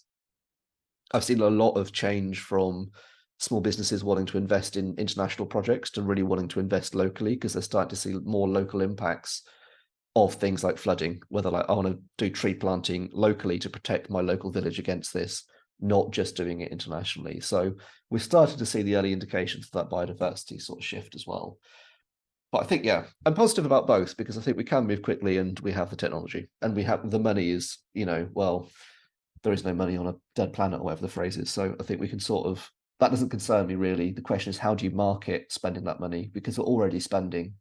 I've seen a lot of change from small businesses wanting to invest in international projects to really wanting to invest locally, because they're starting to see more local impacts of things like flooding, whether like I want to do tree planting locally to protect my local village against this, not just doing it internationally. So we're starting to see the early indications of that biodiversity sort of shift as well. But I think, yeah, I'm positive about both, because I think we can move quickly and we have the technology and we have the money is, well, there is no money on a dead planet or whatever the phrase is. So I think we can sort of, that doesn't concern me really. The question is, how do you market spending that money? Because we're already spending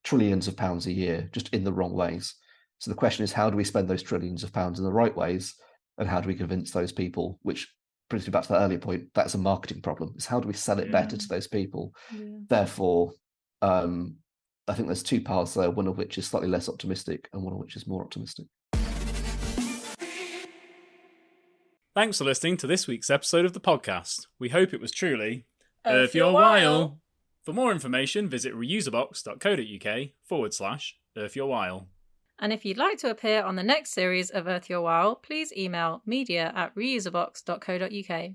trillions of pounds a year just in the wrong ways. So the question is, how do we spend those trillions of pounds in the right ways? And how do we convince those people, which brings me back to that earlier point, that's a marketing problem. Is how do we sell it better to those people? Yeah. Therefore, I think there's 2 paths there, one of which is slightly less optimistic and one of which is more optimistic. Thanks for listening to this week's episode of the podcast. We hope it was truly Earth your while. For more information, visit reuserbox.co.uk/earthyourwhile. And if you'd like to appear on the next series of Earth Your While, please email media@reuserbox.co.uk.